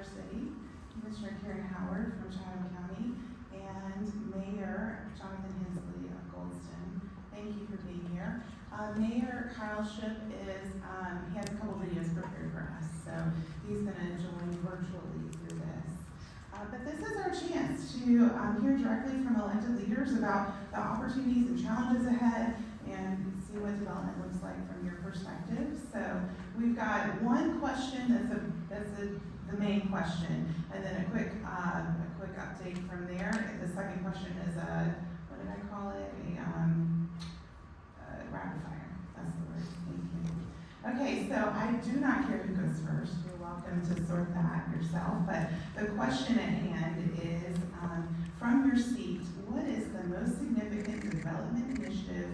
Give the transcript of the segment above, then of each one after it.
City, Commissioner Karen Howard from Chatham County, and Mayor Jonathan Hensley of Goldston. Thank you for being here. Mayor Kyle Shipp is, he has a couple videos prepared for us, so he's going to join virtually through this. But this is our chance to hear directly from elected leaders about the opportunities and challenges ahead and see what development looks like from your perspective. So we've got one question that's the main question, and then a quick update from there. The second question is what did I call it? A rapid fire. That's the word. Thank you. Okay, so I do not care who goes first. You're welcome to sort that yourself. But the question at hand is, from your seat, what is the most significant development initiative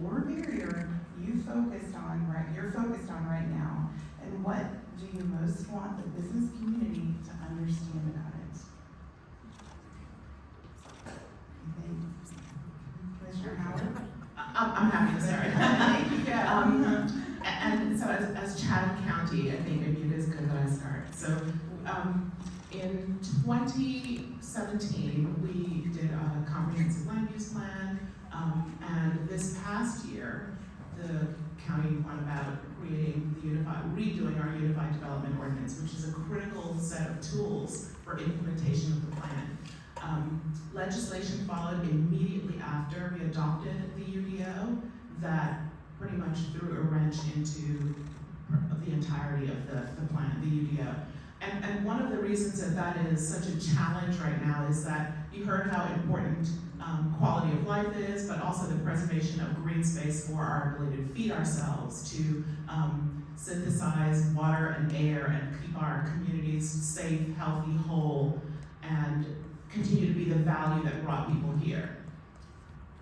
or barrier you're focused on right now, and what do you most want the business community to understand about it? Commissioner Howard? I'm happy to start. Thank you. And so as Chatham County, I think maybe it is good that I start. So in 2017, we did a comprehensive land use plan, and this past year, the county went about redoing our unified development ordinance, which is a critical set of tools for implementation of the plan. Legislation followed immediately after we adopted the UDO that pretty much threw a wrench into the entirety of the plan, the UDO. And one of the reasons that is such a challenge right now is that you heard how important quality of life is, but also the preservation of green space for our ability to feed ourselves, to synthesize water and air and keep our communities safe, healthy, whole, and continue to be the value that brought people here.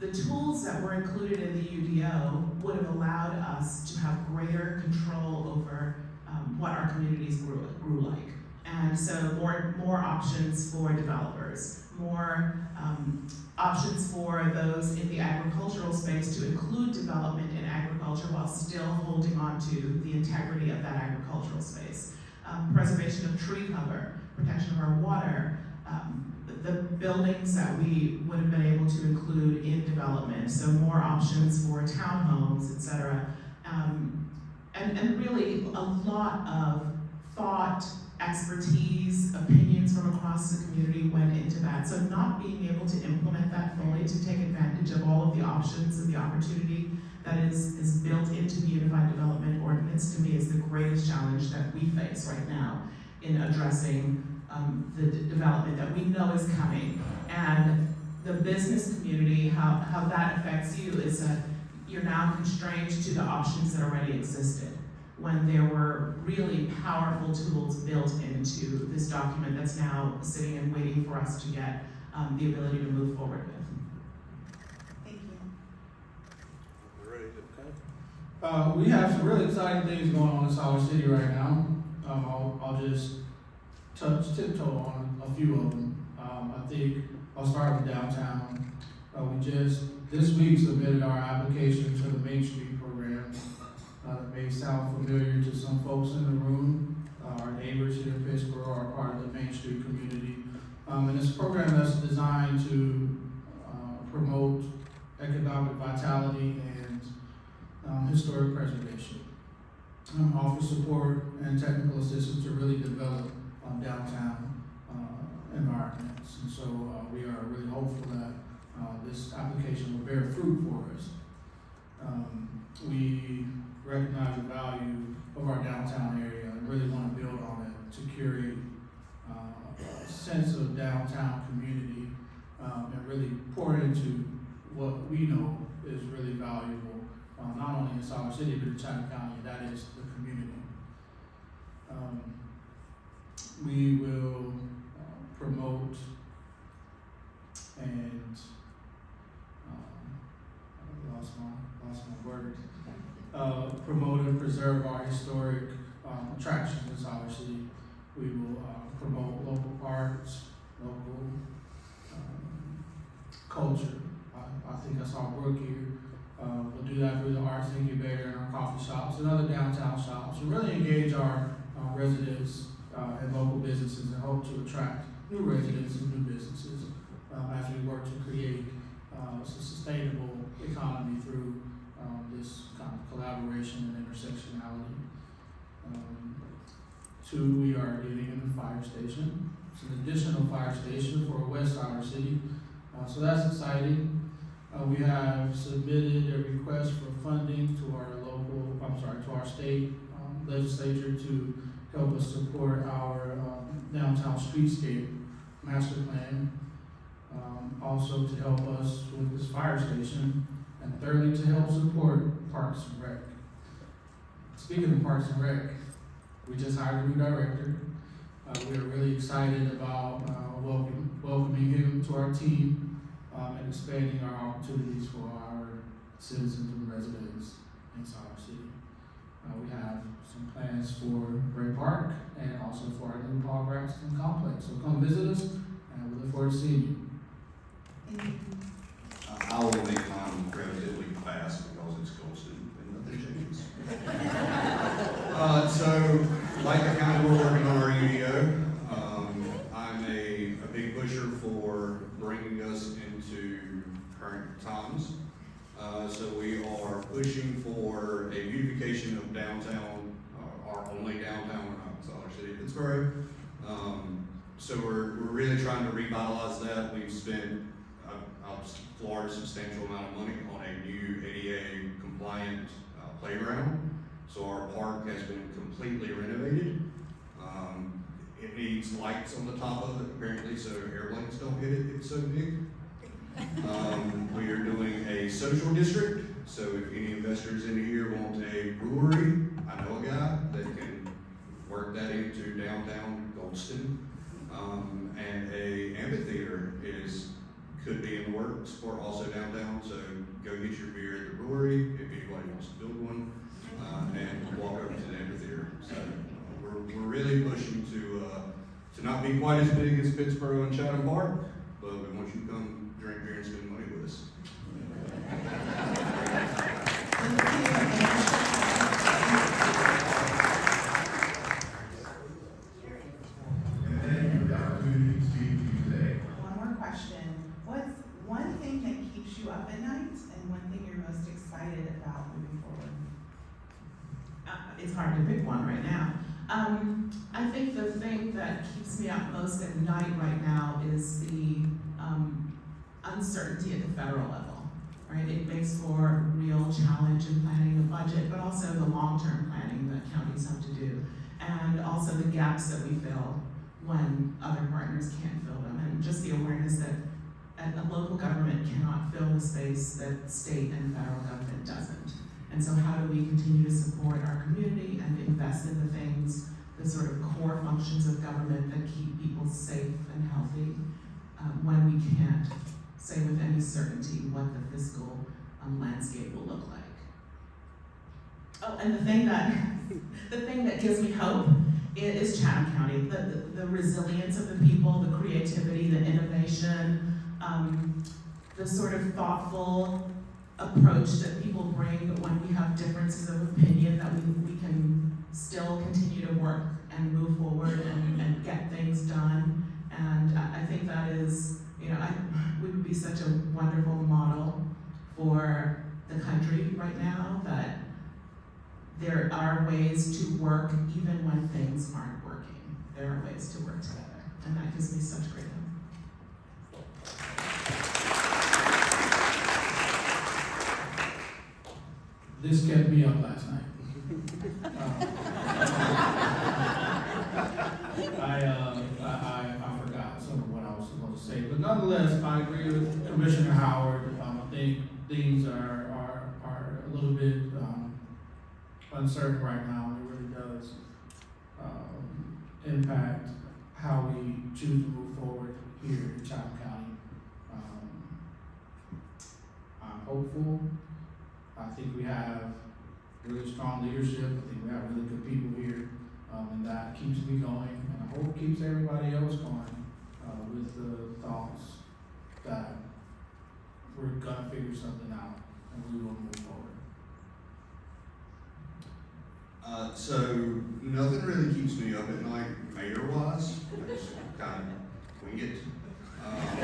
The tools that were included in the UDO would have allowed us to have greater control over what our communities grew like. And so more options for developers, more options for those in the agricultural space to include development in agriculture while still holding on to the integrity of that agricultural space. Preservation of tree cover, protection of our water, the buildings that we would have been able to include in development, so more options for townhomes, et cetera. And really a lot of thought, expertise, opinions from across the community went into that. So not being able to implement that fully, to take advantage of all of the options and the opportunity that is built into the Unified Development Ordinance, to me is the greatest challenge that we face right now in addressing the development that we know is coming. And the business community, how that affects you is that you're now constrained to the options that already existed, when there were really powerful tools built into this document that's now sitting and waiting for us to get the ability to move forward with. Thank you. We're ready to okay. We have some really exciting things going on in Solid City right now. I'll just tiptoe on a few of them. I think I'll start with downtown. We just this week submitted our application to the Main Street program. That may sound familiar to some folks in the room. Our neighbors here in Pittsburgh are part of the Main Street community. And it's a program that's designed to promote economic vitality and historic preservation. Offer support and technical assistance to really develop downtown environments. And so we are really hopeful that this application will bear fruit for us. We recognize the value of our downtown area and really want to build on it to curate a sense of downtown community and really pour into what we know is really valuable, not only in Solid City but in Chatham County, and that is the community. We will promote and lost my word. Promote and preserve our historic attractions in Solid City. We will promote local arts, local culture. I think that's our work here. We'll do that through the Arts Incubator and our coffee shops and other downtown shops, and really engage our residents and local businesses and hope to attract new residents and new businesses as we work to create a sustainable economy through this kind of collaboration and intersectionality. Two, we are getting in the fire station. It's an additional fire station for west side of our city, so that's exciting. We have submitted a request for funding to our state legislature to help us support our downtown streetscape master plan. Also to help us with this fire station, and thirdly to help support Parks and Rec. Speaking of Parks and Rec, we just hired a new director. We are really excited about welcoming him to our team and expanding our opportunities for our citizens and residents inside our city. We have some plans for Gray Park and also for our new Paul Braxton complex. So come visit us, and we look forward to seeing you. Thank you. I will make mine relatively fast because it's Goldston and nothing changes. So, like the county, we're working on our UDO. I'm a big pusher for bringing us into current times. So we are pushing for a beautification of downtown, our only downtown, we're not in our city of Pittsburgh. So we're really trying to revitalize that. We've spent a large substantial amount of money on a new ADA compliant playground. So our park has been completely renovated. It needs lights on the top of it apparently so airplanes don't hit it, it's so big. We are doing a social district, so if any investors in here want a brewery, I know a guy that can work that into downtown Goldston. And a amphitheater could be in the works for also downtown, so go get your beer at the brewery if anybody wants to build one, and walk over to the amphitheater. So we're really pushing to not be quite as big as Pittsburgh and Chatham Park, but we want you to come drink beer and spend money with us. One more question. What's one thing that keeps you up at night and one thing you're most excited about moving forward? It's hard to pick one right now. I think the thing that keeps me up most at night right now is the uncertainty at the federal level, right? It makes for a real challenge in planning the budget, but also the long-term planning that counties have to do, and also the gaps that we fill when other partners can't fill them, and just the awareness that a local government cannot fill the space that state and federal government doesn't. And so how do we continue to support our community and invest in the things, the sort of core functions of government that keep people safe and healthy when we can't say with any certainty what the fiscal landscape will look like. Oh, and the thing that gives me hope is Chatham County, the resilience of the people, the creativity, the innovation, the sort of thoughtful approach that people bring when we have differences of opinion, that we can still continue to work and move forward and get things done. And I think that is, we would be such a wonderful model for the country right now, that there are ways to work even when things aren't working. There are ways to work together, and that gives me such great hope. This kept me up last night. I forgot some of what I was supposed to say, but nonetheless, I agree with Commissioner Howard. I think things are a little bit uncertain right now. It really does impact how we choose to move forward here in Chatham County. I'm hopeful. I think we have really strong leadership. I think we have really good people here, and that keeps me going, and I hope keeps everybody else going with the thoughts that we're gonna figure something out and we will move forward. So nothing really keeps me up at night mayor-wise. I just kind of wing it.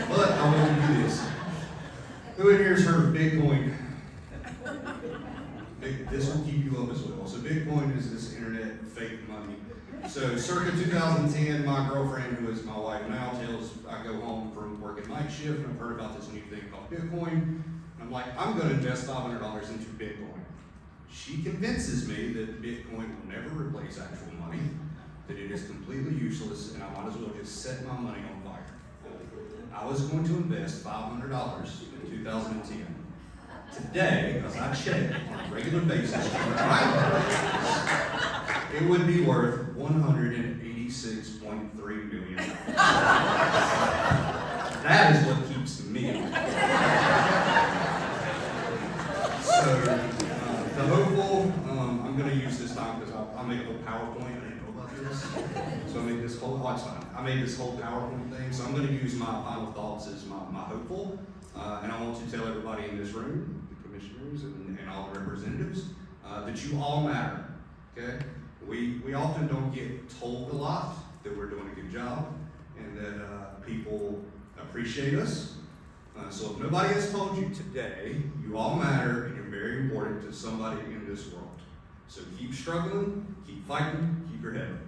But I want to do this. Who in here has heard of Bitcoin? This will keep you up as well. So Bitcoin is this internet fake money. So circa 2010, my girlfriend, who is my wife now, I go home from working night shift, and I've heard about this new thing called Bitcoin. And I'm like, I'm going to invest $500 into Bitcoin. She convinces me that Bitcoin will never replace actual money, that it is completely useless, and I might as well just set my money on fire. I was going to invest $500 in 2010. Today, as I check on a regular basis, it would be worth $186.3 million. That is what keeps me alive. So, the hopeful, I'm going to use this time because I made a whole PowerPoint. I didn't know about this. So I made this whole, I made this whole PowerPoint thing. So I'm going to use my final thoughts as my hopeful. And I want to tell everybody in this room, the commissioners and all the representatives, that you all matter, okay? We often don't get told a lot that we're doing a good job and that people appreciate us. So if nobody has told you today, you all matter and you're very important to somebody in this world. So keep struggling, keep fighting, keep your head up.